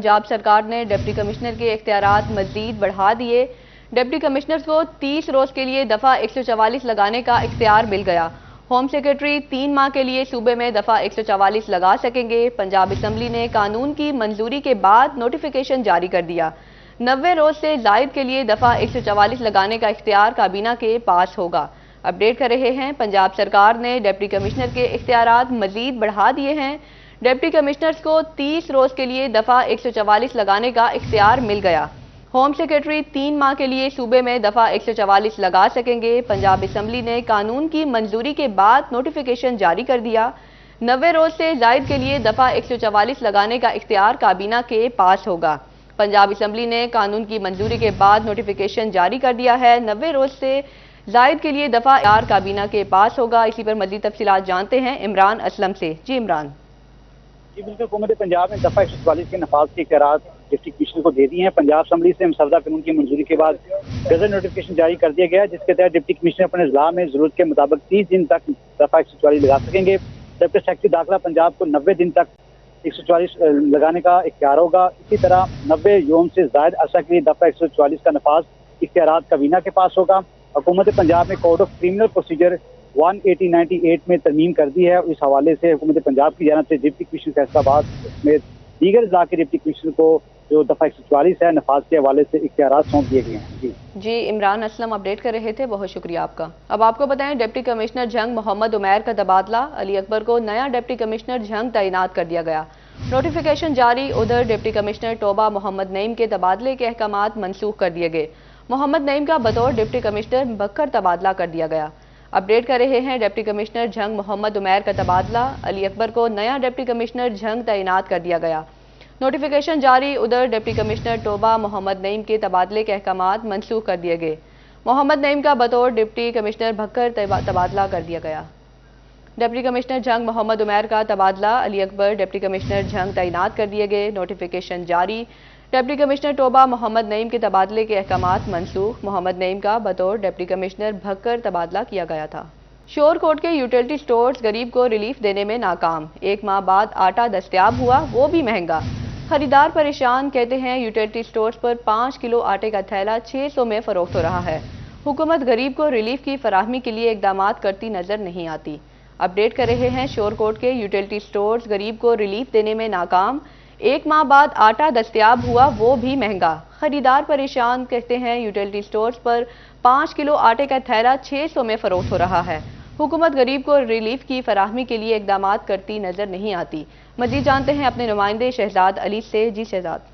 पंजाब सरकार ने deputy commissioner के इख्तियारात मजीद बढ़ा दिए। डिप्टी कमिश्नर्स को 30 रोज के लिए दफा 144 लगाने का इख्तियार मिल गया। होम सेक्रेटरी 3 माह के लिए सूबे में दफा 144 लगा सकेंगे। पंजाब असम्बली ने कानून की मंजूरी के बाद नोटिफिकेशन जारी कर दिया। 90 रोज से जायद के लिए दफा 144 लगाने का इख्तियार काबीना के पास होगा। अपडेट कर रहे हैं, पंजाब सरकार ने डिप्टी कमिश्नर के इख्तियारात मजीद बढ़ा दिए हैं। डिप्टी कमिश्नर्स को 30 रोज के लिए दफा 144 लगाने का इख्तियार मिल गया। होम सेक्रेटरी 3 माह के लिए सूबे में दफा 144 लगा सकेंगे। पंजाब असम्बली ने कानून की मंजूरी के बाद नोटिफिकेशन जारी कर दिया। 90 रोज से जायद के लिए दफा 144 लगाने का इख्तियार काबीना के पास होगा। पंजाब असम्बली ने कानून की मंजूरी के बाद नोटिफिकेशन जारी कर दिया है। 90 रोज से जायद के लिए दफा इख्तियार काबीना के पास होगा। इसी पर मजीद तफसीलात जानते हैं इमरान असलम से। जी इमरान। जी बिल्कुल, हुकूमत पंजाब ने दफा 144 के नफाज के इख्तियारात डिप्टी कमिश्नर को दे दिए हैं। पंजाब असम्बली से मसौदा कानून की मंजूरी के बाद गजट नोटिफिकेशन जारी कर दिया गया, जिसके तहत डिप्टी कमिश्नर अपने इजला में जरूरत के मुताबिक 30 दिन तक दफा 144 लगा सकेंगे। जबकि सेक्रेटरी दाखिला पंजाब को 90 दिन तक 144 लगाने का इख्तियार होगा। इसी तरह 90 यौम से जायद अरसा के लिए दफा 144 का नफाज इख्तियारात काबीना के पास होगा। हुकूमत पंजाब ने कोड ऑफ क्रिमिनल प्रोसीजर 18098 में तरमीम कर दी है। इस हवाले से हुकूमत पंजाब की जानिब से डिप्टी कमिश्नर फैसलाबाद में दीगर इजला के डिप्टी कमिश्नर को जो दफा 144 है नफाज के हवाले से इख्तियारात सौंप दिए गए हैं। जी इमरान असलम अपडेट कर रहे थे, बहुत शुक्रिया आपका। अब आपको बताएं, डिप्टी कमिश्नर झंग मोहम्मद उमैर का तबादला। अली अकबर को नया डिप्टी कमिश्नर झंग तैनात कर दिया गया। नोटिफिकेशन जारी। उधर डिप्टी कमिश्नर तोबा मोहम्मद नईम के तबादले के अहकामात मनसूख कर दिए गए। मोहम्मद नईम का बतौर डिप्टी कमिश्नर बक्कर तबादला कर दिया गया। अपडेट कर रहे हैं, डिप्टी कमिश्नर झंग मोहम्मद उमैर का तबादला। अली अकबर को नया डिप्टी कमिश्नर झंग तैनात कर दिया गया। नोटिफिकेशन जारी। उधर डिप्टी कमिश्नर तोबा मोहम्मद नईम के तबादले के अहकामात मनसूख कर दिए गए। मोहम्मद नईम का बतौर डिप्टी कमिश्नर बक्कर तबादला कर दिया गया। डिप्टी कमिश्नर झंग मोहम्मद उमैर का तबादला। अली अकबर डिप्टी कमिश्नर झंग तैनात कर दिए गए। नोटिफिकेशन जारी। डिप्टी कमिश्नर तोबा मोहम्मद नईम के तबादले के अहकामात मनसूख। मोहम्मद नईम का बतौर डिप्टी कमिश्नर भक्कर तबादला किया गया था। शोरकोट के यूटिलिटी स्टोर्स गरीब को रिलीफ देने में नाकाम। 1 माह बाद आटा दस्तयाब हुआ, वो भी महंगा। खरीदार परेशान। कहते हैं यूटिलिटी स्टोर्स पर 5 किलो आटे का थैला 600 में फरोख्त हो रहा है। हुकूमत गरीब को रिलीफ की फराहमी के लिए इकदामात करती नजर नहीं आती। अपडेट कर रहे हैं, शोरकोट के यूटिलिटी स्टोर्स गरीब को रिलीफ देने में नाकाम। 1 माह बाद आटा दस्तयाब हुआ, वो भी महंगा। खरीदार परेशान। कहते हैं यूटिलिटी स्टोर्स पर 5 किलो आटे का थैला 600 में फरोख्त हो रहा है। हुकूमत गरीब को रिलीफ की फराहमी के लिए इकदामात करती नजर नहीं आती। मजीद जानते हैं अपने नुमाइंदे शहजाद अली से। जी शहजाद।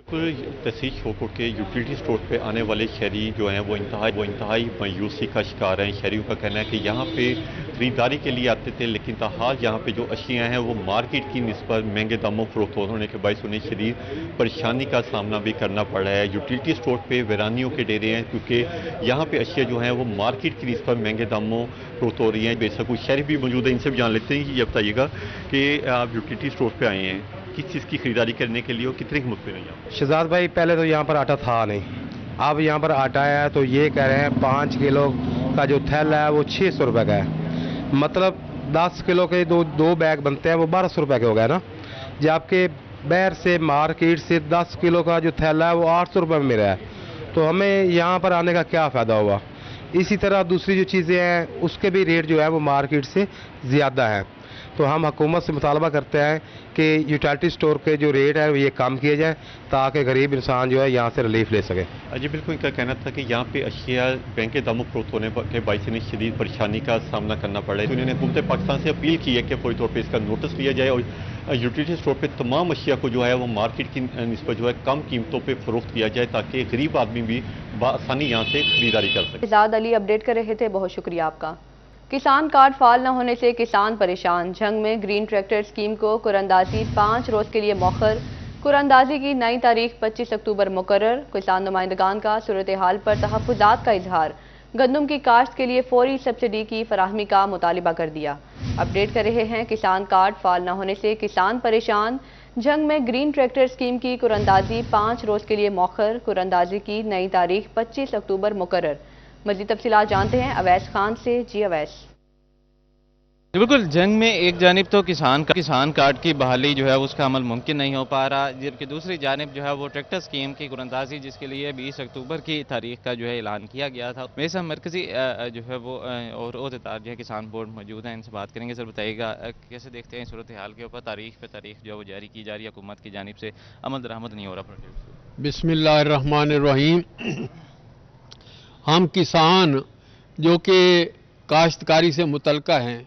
तहसील शोरकोट के यूटिलिटी स्टोर पे आने वाले शहरी जो हैं वो इंतहाई मायूसी का शिकार हैं। शहरियों का कहना है कि यहाँ पे खरीदारी के लिए आते थे, लेकिन ताहाल यहाँ पे जो अशियाँ हैं वो मार्केट की निस्बत महंगे दामों फरोख्त होने के बायस उन्हें शदीद परेशानी का सामना भी करना पड़ रहा है। यूटिलिटी स्टोर पे वीरानियों के डेरे हैं, क्योंकि यहाँ पे अशिया जो हैं वो मार्केट की निस्बत महंगे दामों फरोख्त हो रही हैं। बेशक कुछ शहरी भी मौजूद है, इनसे भी जान लेते हैं। ये बताइएगा कि आप यूटिलिटी स्टोर पर आए हैं, किस चीज़ की खरीदारी करने के लिए और कितनी कीमत पे नहीं? शहजाद भाई, पहले तो यहाँ पर आटा था नहीं, अब यहाँ पर आटा है तो ये कह रहे हैं 5 किलो का जो थैला है वो 600 रुपये का है। मतलब 10 किलो के दो बैग बनते हैं, वो 1200 रुपये के हो गए ना। जबकि बाहर से मार्केट से 10 किलो का जो थैला है वो 800 रुपये में मिल रहा है। तो हमें यहाँ पर आने का क्या फ़ायदा हुआ। इसी तरह दूसरी जो चीज़ें हैं उसके भी रेट जो है वो मार्केट से ज़्यादा है। तो हम हुकूमत से मुतालबा करते हैं कि यूटिलिटी स्टोर के जो रेट है ये कम किए जाए, ताकि गरीब इंसान जो है यहाँ से रिलीफ ले सके। जी बिल्कुल, इनका कहना था कि यहाँ पे अशिया बैंक के दामों फरोख्त होने के बायस इन्हें शदीद परेशानी का सामना करना पड़ा है। तो इन्होंने हुकूमत पाकिस्तान से अपील की है कि फौरी तौर पर इसका नोटिस लिया जाए और यूटिलिटी स्टोर पर तमाम अशिया को जो है वो मार्केट की निस्बत जो है कम कीमतों पर फरोख्त किया जाए, ताकि गरीब आदमी भी आसानी यहाँ से खरीदारी कर सके। शहजाद अली अपडेट कर रहे थे, बहुत शुक्रिया आपका। किसान कार्ड फाल न होने से किसान परेशान। झंग में ग्रीन ट्रैक्टर स्कीम को कुरानंदाजी 5 रोज के लिए मौखर। कुरानंदाजी की नई तारीख 25 अक्टूबर मुकर्रर। किसान नुमाइंदगान का सूरत हाल पर तहफ़्फ़ुज़ात का इजहार। गंदम की काश्त के लिए फौरी सब्सिडी की फराहमी का मुतालिबा कर दिया। अपडेट कर रहे हैं, किसान कार्ड फाल न होने से किसान परेशान। झंग में ग्रीन ट्रैक्टर स्कीम की कुरानंदाजी 5 रोज के लिए मौखर। कुरानंदाजी की नई तारीख 25 अक्टूबर मुकर्रर। मज़ीद तफसीलात जानते हैं अवैस खान से। जी अवैस। بالکل جنگ میں ایک جانب تو کسان کارڈ کی بحالی جو ہے اس کا عمل ممکن نہیں ہو پا رہا، جبکہ دوسری جانب جو ہے وہ ٹریکٹر سکیم کی قراردادی جس کے لیے 20 اکتوبر کی تاریخ کا جو ہے اعلان کیا گیا تھا۔ میرے ساتھ مرکزی جو ہے وہ اور عہدیدار جو ہے کسان بورڈ موجود ہیں، ان سے بات کریں گے۔ سر بتائیے گا کیسے دیکھتے ہیں صورتحال کے اوپر، تاریخ پہ تاریخ جو ہے وہ جاری کی جا رہی ہے، حکومت کی جانب سے عمل درآمد نہیں ہو رہا پروجیکٹ؟ بسم اللہ الرحمن الرحیم۔ ہم کسان جو کہ کاشتکاری سے متعلقہ ہیں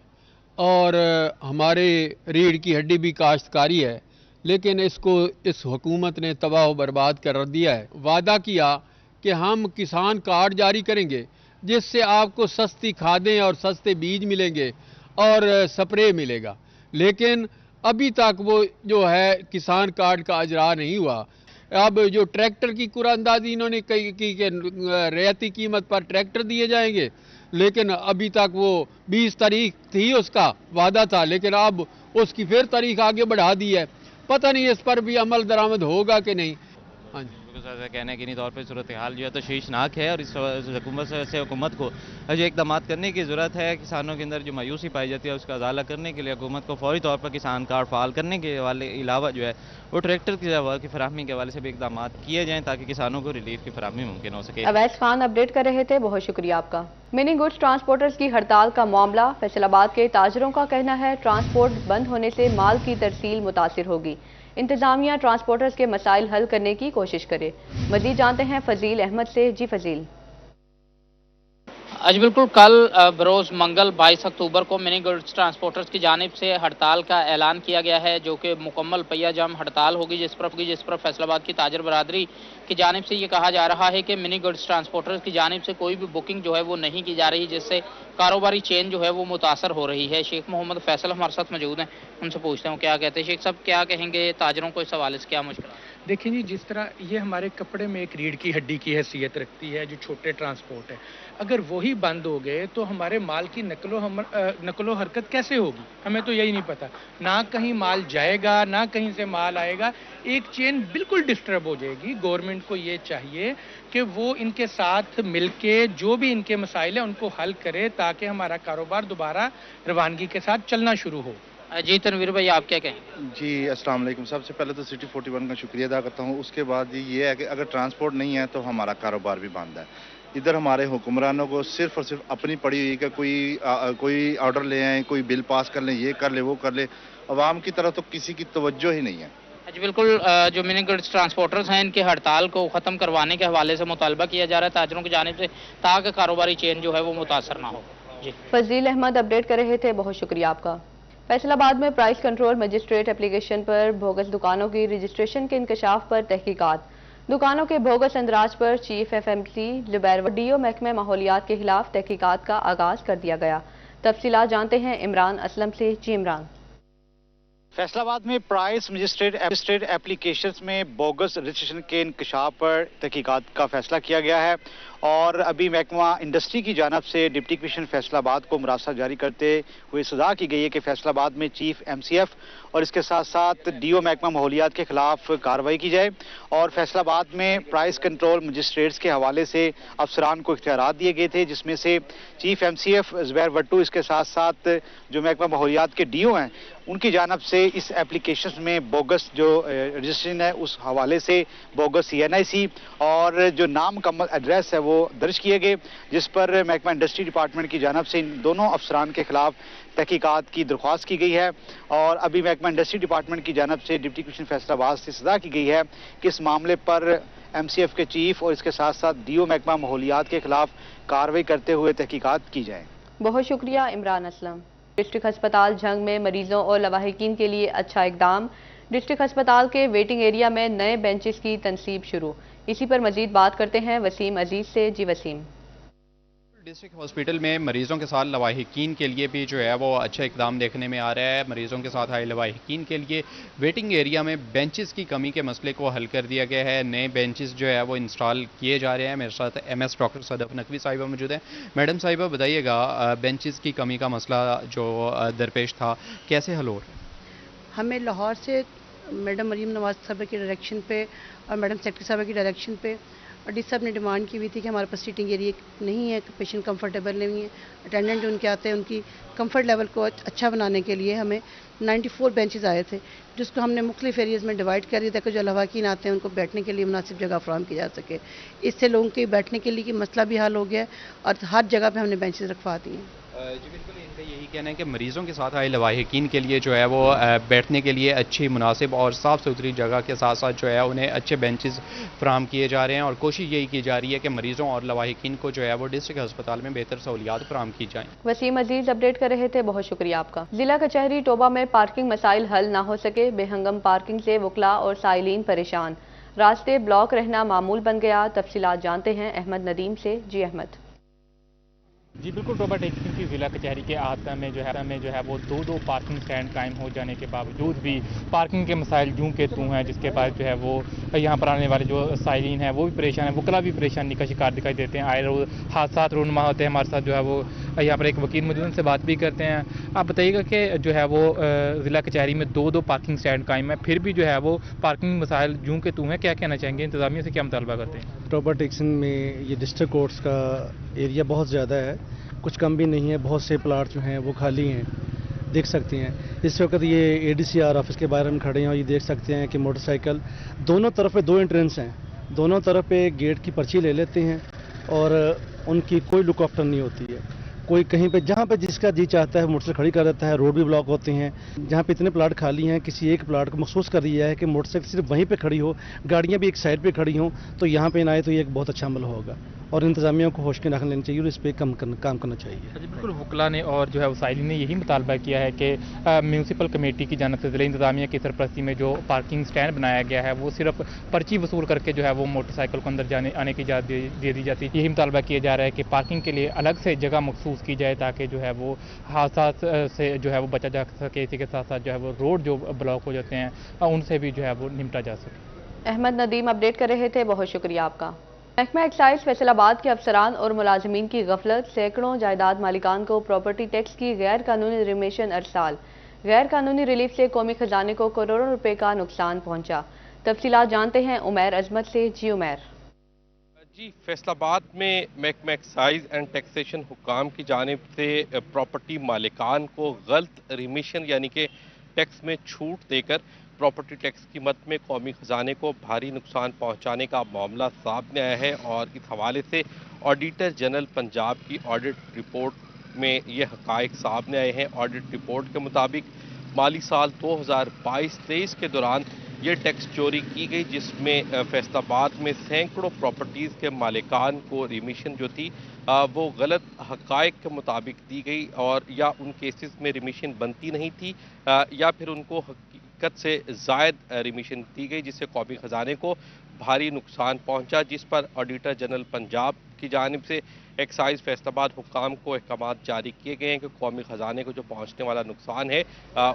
اور ہمارے ریڑھ کی ہڈی بھی کاشتکاری ہے، لیکن اس حکومت نے تباہ و برباد کر دیا ہے۔ وعدہ کیا کہ ہم کسان کارڈ جاری کریں گے جس سے آپ کو سستی کھادیں اور سستے بیج ملیں گے اور سپرے ملے گا، لیکن ابھی تک وہ جو ہے کسان کارڈ کا اجرا نہیں ہوا۔ اب جو ٹریکٹر کی قراردادی انہوں نے کی کہ رعایتی قیمت پر ٹریکٹر دیے جائیں گے، لیکن ابھی تک وہ 20 تاریخ تھی اس کا وعدہ تھا، لیکن اب اس کی پھر تاریخ آگے بڑھا دی ہے۔ پتہ نہیں اس پر بھی عمل درآمد ہوگا کہ نہیں۔ ہاں جی، کہنا ہے کہ طور پہ صورتحال جو ہے تو شیشناک ہے، اور اس حکومت کو جو اقدامات کرنے کی ضرورت ہے۔ کسانوں کے اندر جو مایوسی پائی جاتی ہے اس کا ازالہ کرنے کے لیے حکومت کو فوری طور پر کسان کارڈ فعال کرنے کے علاوہ جو ہے وہ ٹریکٹر کی فراہمی کے حوالے سے بھی اقدامات کیے جائیں تاکہ کسانوں کو ریلیف کی فراہمی ممکن ہو سکے۔ اویس خان اپڈیٹ کر رہے تھے، بہت شکریہ آپ کا۔ منی گڈز ٹرانسپورٹرز کی ہڑتال کا معاملہ، فیصل آباد کے تاجروں کا کہنا ہے ٹرانسپورٹ بند ہونے سے مال کی ترسیل متاثر ہوگی، انتظامیہ ٹرانسپورٹرز کے مسائل حل کرنے کی کوشش کرے۔ مزید جانتے ہیں فضیل احمد سے۔ جی فضیل۔ آج بالکل کل بروز منگل 22 اکتوبر کو منی گڈز ٹرانسپورٹرز کی جانب سے ہڑتال کا اعلان کیا گیا ہے، جو کہ مکمل پہیہ جام ہڑتال ہوگی، جس پر فیصل آباد کی تاجر برادری کی جانب سے یہ کہا جا رہا ہے کہ منی گڈز ٹرانسپورٹرز کی جانب سے کوئی بھی بکنگ جو ہے وہ نہیں کی جا رہی، جس سے کاروباری چین جو ہے وہ متاثر ہو رہی ہے۔ شیخ محمد فیصل ہمارے ساتھ موجود ہیں، ان سے پوچھتے ہیں کیا کہتے ہیں۔ شیخ صاحب کیا کہیں گے تاجروں کو اس حوالے سے، کیا مشکل؟ دیکھیں جی، جس طرح یہ ہمارے کپڑے میں ایک ریڑھ کی ہڈی کی حیثیت رکھتی ہے جو چھوٹے ٹرانسپورٹ ہے، اگر وہی بند ہو گئے تو ہمارے مال کی نقل و حرکت کیسے ہوگی؟ ہمیں تو یہی نہیں پتا، نہ کہیں مال جائے گا نہ کہیں سے مال آئے گا، ایک چین بالکل ڈسٹرب ہو جائے گی۔ گورنمنٹ کو یہ چاہیے کہ وہ ان کے ساتھ مل کے جو بھی ان کے مسائل ہیں ان کو حل کرے تاکہ ہمارا کاروبار دوبارہ روانگی کے ساتھ چلنا شروع ہو۔ جی تنویر بھائی، آپ کیا کہیں؟ جی السلام علیکم۔ سب سے پہلے تو سٹی 41 کا شکریہ ادا کرتا ہوں۔ اس کے بعد یہ ہے کہ اگر ٹرانسپورٹ نہیں ہے تو ہمارا کاروبار بھی بند ہے۔ ادھر ہمارے حکمرانوں کو صرف اور صرف اپنی پڑی ہوئی کہ کوئی آرڈر لے آئیں، کوئی بل پاس کر لیں، یہ کر لے وہ کر لے، عوام کی طرف تو کسی کی توجہ ہی نہیں ہے۔ جی بالکل، جو منی گڈز ٹرانسپورٹرز ہیں ان کی ہڑتال کو ختم کروانے کے حوالے سے مطالبہ کیا جا رہا ہے تاجروں کی جانب سے، تاکہ کاروباری چین جو ہے وہ متاثر نہ ہو۔ جی فضیل احمد اپڈیٹ کر رہے تھے، بہت شکریہ آپ کا۔ فیصل آباد میں پرائس کنٹرول مجسٹریٹ اپلیکیشن پر بوگس دکانوں کی رجسٹریشن کے انکشاف پر تحقیقات، دکانوں کے بوگس اندراج پر چیف FMC زبیر ڈیو محکمہ ماحولیات کے خلاف تحقیقات کا آغاز کر دیا گیا۔ تفصیلات جانتے ہیں عمران اسلم سے۔ جی عمران۔ فیصل آباد میں پرائس مجسٹریٹ اپلیکیشنز میں بوگس رجسٹریشن کے انکشاف پر تحقیقات کا فیصلہ کیا گیا ہے، اور ابھی محکمہ انڈسٹری کی جانب سے ڈپٹی کمشنر فیصل آباد کو مراسلہ جاری کرتے ہوئے سزا کی گئی ہے کہ فیصل آباد میں چیف MCF اور اس کے ساتھ ساتھ DO محکمہ ماحولیات کے خلاف کارروائی کی جائے، اور فیصل آباد میں پرائس کنٹرول مجسٹریٹس کے حوالے سے افسران کو اختیارات دیے گئے تھے، جس میں سے چیف MCF زبیر وٹو، اس کے ساتھ ساتھ جو محکمہ ماحولیات کے DO ہیں ان کی جانب سے اس اپلیکیشن میں بوگس جو رجسٹریشن ہے اس حوالے سے بوگس CNIC اور جو نامکمل ایڈریس ہے وہ درج کیے گئے، جس پر محکمہ انڈسٹری ڈپارٹمنٹ کی جانب سے ان دونوں افسران کے خلاف تحقیقات کی درخواست کی گئی ہے، اور ابھی محکمہ انڈسٹری ڈپارٹمنٹ کی جانب سے ڈپٹی کمشنر فیصل آباد سے سزا کی گئی ہے کہ اس معاملے پر MCF کے چیف اور اس کے ساتھ ساتھ DO محکمہ ماحولیات کے خلاف کارروائی کرتے ہوئے تحقیقات کی جائیں۔ بہت شکریہ عمران اسلم۔ ڈسٹرکٹ ہسپتال جھنگ میں مریضوں اور لواحقین کے لیے اچھا اقدام، ڈسٹرکٹ ہسپتال کے ویٹنگ ایریا میں نئے بینچز کی تنصیب شروع۔ اسی پر مزید بات کرتے ہیں وسیم عزیز سے۔ جی وسیم۔ ڈسٹرکٹ ہاسپٹل میں مریضوں کے ساتھ لواحقین کے لیے بھی جو ہے وہ اچھا اقدام دیکھنے میں آ رہا ہے۔ مریضوں کے ساتھ آئے لواحقین کے لیے ویٹنگ ایریا میں بینچز کی کمی کے مسئلے کو حل کر دیا گیا ہے، نئے بینچز جو ہے وہ انسٹال کیے جا رہے ہیں۔ میرے ساتھ MS ڈاکٹر صدف نقوی صاحبہ موجود ہیں۔ میڈم صاحبہ بتائیے گا، بینچز کی کمی کا مسئلہ جو درپیش تھا کیسے حل ہو رہا ہے؟ ہمیں لاہور سے میڈم مریم نواز صاحبہ کی ڈائریکشن پہ اور میڈم سیکٹری صاحبہ کی ڈائریکشن پہ اور डी साहब ने डिमांड की हुई थी कि हमारे पास सीटिंग एरिया नहीं है, पेशेंट कंफर्टेबल नहीं है, अटेंडेंट उनके आते हैं उनकी कंफर्ट लेवल को अच्छा बनाने के लिए हमें 94 बेंचेस आए थे, जिसको हमने मुख्तलिफ एरियाज़ में डिवाइड कर दिया ताकि जो लवाकिन आते हैं उनको बैठने के लिए मुनासिब जगह फराहम की जा सके। इससे लोगों के बैठने के लिए की मसला भी हल हो गया और हर जगह पे हमने बेंचेस रखवा दिए हैं। जी बिल्कुल, इनका यही कहना है कि मरीज़ों के साथ आए लवाहिकीन के लिए जो है वो बैठने के लिए अच्छी मुनासिब और साफ़ सुथरी जगह के साथ साथ जो है उन्हें अच्छे बेंचेस फराहम किए जा रहे हैं और कोशिश यही की जा रही है कि मरीज़ों और लवाहिकीन को जो है वो डिस्ट्रिक्ट अस्पताल में बेहतर सहूलियात फराहम की जाएँ। वसीम अजीज अपडेट कर रहे थे, बहुत शुक्रिया आपका। जिला कचहरी टोबा में पार्किंग मसाइल हल ना हो सके, बेहंगम पार्किंग से वकला और साइलिन परेशान, रास्ते ब्लॉक रहना मामूल बन गया। तफसीलात जानते हैं अहमद नदीम से। जी अहमद। जी बिल्कुल, टोबा टेक्सिंग की जिला कचहरी के अहाते में जो है वो दो पार्किंग स्टैंड कायम हो जाने के बावजूद भी पार्किंग के मसाइल यूं के तू हैं, जिसके बाद जो है वो यहाँ पर आने वाले जो साइलिन है वो भी परेशान है, वकला भी परेशानी का शिकार दिखाई देते हैं। आए रोज हादसा रूनमा होते हैं। हमारे साथ जो है वो यहाँ पर एक वकील मौजूद, उनसे बात भी करते हैं। आप बताइएगा कि जो है वो जिला कचहरी में दो पार्किंग स्टैंड कायम है, फिर भी जो है वो पार्किंग मसाइल यूं के तू हैं, क्या कहना चाहेंगे, इंतजामिया से क्या मुतालबा करते हैं? टोबा टेक्सिंग में ये डिस्ट्रिक्ट कोर्ट्स का एरिया बहुत ज़्यादा है, कुछ कम भी नहीं है, बहुत से प्लाट जो हैं वो खाली हैं, देख सकते हैं। इस वक्त ये ADCR ऑफिस के बारे में खड़े हैं और ये देख सकते हैं कि मोटरसाइकिल दोनों तरफ पे 2 एंट्रेंस हैं, दोनों तरफ पे गेट की पर्ची ले लेते हैं और उनकी कोई लुक आफ्टर नहीं होती है। कोई कहीं पे जहाँ पे जिसका जी चाहता है मोटरसाइकिल खड़ी कर देता है, रोड भी ब्लॉक होते हैं। जहाँ पे इतने प्लाट खाली हैं, किसी एक प्लाट को महसूस कर दिया है कि मोटरसाइकिल सिर्फ वहीं पे खड़ी हो, गाड़ियाँ भी एक साइड पे खड़ी हों, तो यहाँ पे ना आए तो ये एक बहुत अच्छा अमल होगा और इंतजामिया को होश के रख लेनी चाहिए और इस पर काम करना चाहिए। बिल्कुल, वकला ने और जो है वसाइली ने यही मुतालबा किया है कि म्यूनसिपल कमेटी की जानिब से ज़िला इंतजामिया की सरपरस्ती में जो पार्किंग स्टैंड बनाया गया है वो सिर्फ पर्ची वसूल करके जो है वो मोटरसाइकिल को अंदर आने की इजाज़त दे दी जाती है। यही मुतालबा किया जा रहा है कि पार्किंग के लिए अलग से जगह मखसूस की जाए ताकि जो है वो हादसा से जो है वो बचा जा सके। इसी के साथ साथ जो है वो रोड जो ब्लॉक हो जाते हैं उनसे भी जो है वो निपटा जा सके। अहमद नदीम अपडेट कर रहे थे, बहुत शुक्रिया आपका। महकमा एक्साइज फैसलाबाद के अफसरान और मुलाजमीन की गफलत, सैकड़ों जायदाद मालिकान को प्रॉपर्टी टैक्स की गैर कानूनी रिमिशन अरसाल, गैर कानूनी रिलीफ से कौमी खजाने को करोड़ों रुपए का नुकसान पहुंचा। तफसीलात जानते हैं उमैर अजमत से। जी उमैर। जी, फैसलाबाद में महकमा एक्साइज एंड टैक्सेशन हुक्काम की जानिब से प्रॉपर्टी मालिकान को गलत रिमिशन यानी कि टैक्स में छूट देकर प्रॉपर्टी टैक्स की मद में कौमी खजाने को भारी नुकसान पहुंचाने का मामला सामने आया है और इस हवाले से ऑडिटर जनरल पंजाब की ऑडिट रिपोर्ट में ये हक़ाइक़ सामने आए हैं। ऑडिट रिपोर्ट के मुताबिक माली साल 2022-23 के दौरान ये टैक्स चोरी की गई, जिसमें फैसलाबाद में सैकड़ों प्रॉपर्टीज़ के मालिकान को रिमिशन जो थी वो गलत हक़ाइक़ के मुताबिक दी गई और या उन केसेस में रिमिशन बनती नहीं थी या फिर उनको हकीकत से ज़ायद रिमिशन दी गई, जिससे कौमी ख़जाने को भारी नुकसान पहुंचा, जिस पर ऑडिटर जनरल पंजाब की जानिब से एक्साइज फैसलाबाद हुक्काम को अहकाम जारी किए गए हैं कि कौमी ख़जाने को जो पहुंचने वाला नुकसान है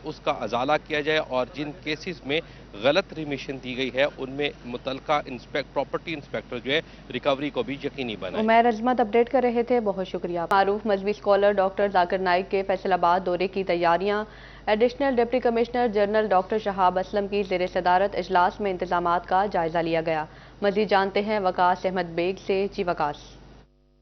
उसका अजाला किया जाए और जिन केसेस में गलत रिमिशन दी गई है उनमें मुतलका प्रॉपर्टी इंस्पेक्टर जो है रिकवरी को भी यकीनी बनाए। उमैर अजमत अपडेट कर रहे थे, बहुत शुक्रिया। मारूफ मजहबी स्कॉलर डॉक्टर जाकिर नाइक के फैसलाबाद दौरे की तैयारियां, additional deputy commissioner general doctor Shahab Aslam की ज़ेर सदारत इजलास में इंतजामात का जायजा लिया गया। मज़ीद जानते हैं वकास अहमद बेग से। जी वकास।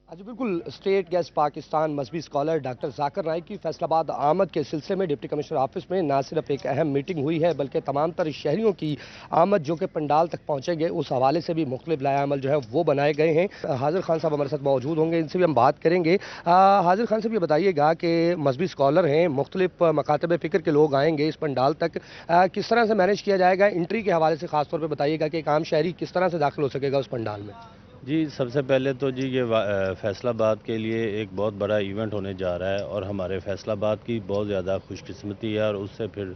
जी बिल्कुल, स्टेट गेस्ट पाकिस्तान मजहबी स्कॉलर डॉक्टर जाकिर नाइक की फैसलाबाद आमद के सिलसिले में डिप्टी कमिश्नर ऑफिस में न सिर्फ एक अहम मीटिंग हुई है बल्कि तमाम तर शहरियों की आमद जो कि पंडाल तक पहुँचेंगे उस हवाले से भी मुख्तलिफ लायामल जो है वो बनाए गए हैं। हाजिर खान साहब हमारे साथ मौजूद होंगे, इनसे भी हम बात करेंगे। हाजिर खान साहब ये बताइएगा कि मजहबी स्कॉलर हैं, मुख्तलिफ मकातब फ़िक्र के लोग आएंगे इस पंडाल तक, किस तरह से मैनेज किया जाएगा? एंट्री के हवाले से खास तौर पर बताइएगा कि एक आम शहरी किस तरह से दाखिल हो सकेगा उस पंडाल में? जी, सबसे पहले तो जी ये फैसलाबाद के लिए एक बहुत बड़ा इवेंट होने जा रहा है और हमारे फैसलाबाद की बहुत ज़्यादा खुशकिस्मती है और उससे फिर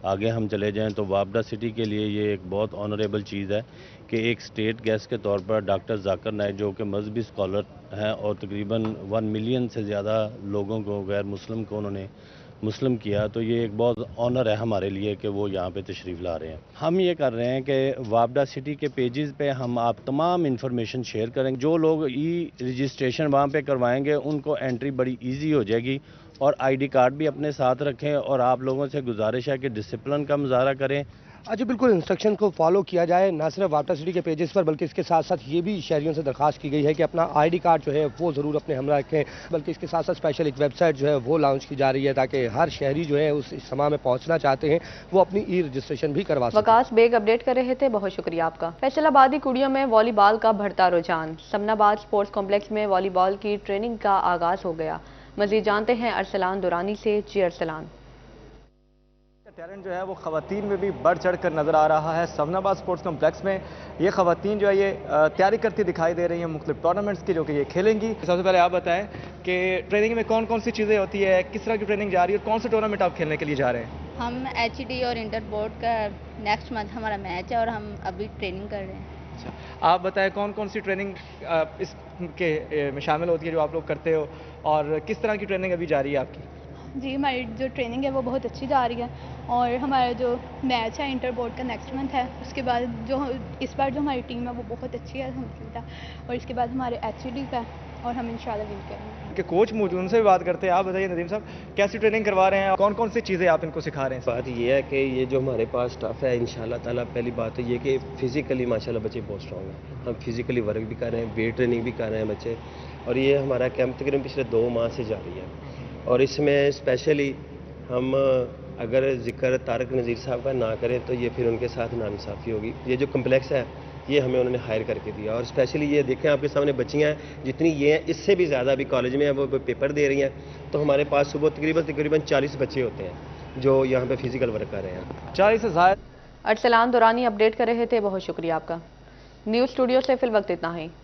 आगे हम चले जाएं तो वापडा सिटी के लिए ये एक बहुत ऑनरेबल चीज़ है कि एक स्टेट गेस्ट के तौर पर डॉक्टर जाकिर नाइक जो कि मजहबी स्कॉलर हैं और तकरीबन 1 मिलियन से ज़्यादा लोगों को गैर मुस्लिम को उन्होंने मुस्लिम किया, तो ये एक बहुत ऑनर है हमारे लिए कि वो यहाँ पे तशरीफ़ ला रहे हैं। हम ये कर रहे हैं कि वापडा सिटी के पेजेस पे हम आप तमाम इंफॉर्मेशन शेयर करेंगे। जो लोग रजिस्ट्रेशन वहाँ पे करवाएंगे उनको एंट्री बड़ी इजी हो जाएगी और ID कार्ड भी अपने साथ रखें और आप लोगों से गुजारिश है कि डिसिप्लिन का मुजाहरा करें जी बिल्कुल इंस्ट्रक्शन को फॉलो किया जाए, ना सिर्फ वापडा सिटी के पेजेस पर बल्कि इसके साथ साथ ये भी शहरियों से दरखास्त की गई है कि अपना आईडी कार्ड जो है वो ज़रूर अपने हमरा रखें, बल्कि इसके साथ साथ स्पेशल एक वेबसाइट जो है वो लॉन्च की जा रही है ताकि हर शहरी जो है उस इज्तिमा में पहुंचना चाहते हैं वो अपनी ई रजिस्ट्रेशन भी करवा सकें। वकास बेग अपडेट कर रहे थे, बहुत शुक्रिया आपका। फैसलाबादी कुड़ियों में वॉलीबॉल का बढ़ता रुझान। समनाबाद स्पोर्ट्स कॉम्प्लेक्स में वॉलीबॉल की ट्रेनिंग का आगाज हो गया। मजीद जानते हैं अरसलान दुरानी से। जी अरसलान। टैलेंट जो है वो ख़वातीन में भी बढ़ चढ़ कर नज़र आ रहा है। समनाबाद स्पोर्ट्स कॉम्प्लेक्स में ये ख़वातीन जो है ये तैयारी करती दिखाई दे रही हैं मुख्तलिफ टूर्नामेंट्स की जो कि ये खेलेंगी। सबसे पहले आप बताएं कि ट्रेनिंग में कौन कौन सी चीज़ें होती है, किस तरह की ट्रेनिंग जा रही है और कौन से टूर्नामेंट आप खेलने के लिए जा रहे हैं? हम HED और इंटर बोर्ड का नेक्स्ट मंथ हमारा मैच है और हम अभी ट्रेनिंग कर रहे हैं। अच्छा, आप बताएं कौन कौन सी ट्रेनिंग इसके में शामिल होती है जो आप लोग करते हो और किस तरह की ट्रेनिंग अभी जारी है आपकी? जी, हमारी जो ट्रेनिंग है वो बहुत अच्छी जा रही है और हमारा जो मैच है इंटर बोर्ड का नेक्स्ट मंथ है। उसके बाद जो इस बार जो हमारी टीम है वो बहुत अच्छी है अल्हम्दुलिल्लाह, और इसके बाद हमारे HED का और हम इंशाल्लाह विन करेंगे। कि कोच मौजूद, उनसे भी बात करते हैं। आप बताइए नदीम साहब, कैसी ट्रेनिंग करवा रहे हैं, कौन कौन सी चीज़ें आप इनको सिखा रहे हैं? बात ये है कि ये जो हमारे पास स्टाफ है इंशाल्लाह ताला, पहली बात तो ये कि फ़िज़िकली माशाल्लाह बच्चे बहुत स्ट्रॉन्ग हैं। हम फिज़िकली वर्क भी कर रहे हैं, वेट ट्रेनिंग भी कर रहे हैं बच्चे, और ये हमारा कैंप तकरीबन पिछले 2 माह से जारी है। और इसमें स्पेशली हम अगर जिक्र तारक नज़ीर साहब का ना करें तो ये फिर उनके साथ नाइंसाफ़ी होगी। ये जो कम्प्लेक्स है ये हमें उन्होंने हायर करके दिया, और स्पेशली ये देखें आपके सामने बच्चियाँ हैं जितनी ये हैं इससे भी ज़्यादा अभी कॉलेज में है, वो पेपर दे रही हैं। तो हमारे पास सुबह तकरीबन 40 बच्चे होते हैं जो यहाँ पे फिजिकल वर्क कर रहे हैं। 40 से ज़्यादा। अरसलान दुरानी अपडेट कर रहे थे, बहुत शुक्रिया आपका। न्यूज़ स्टूडियो से फिल वक्त इतना ही।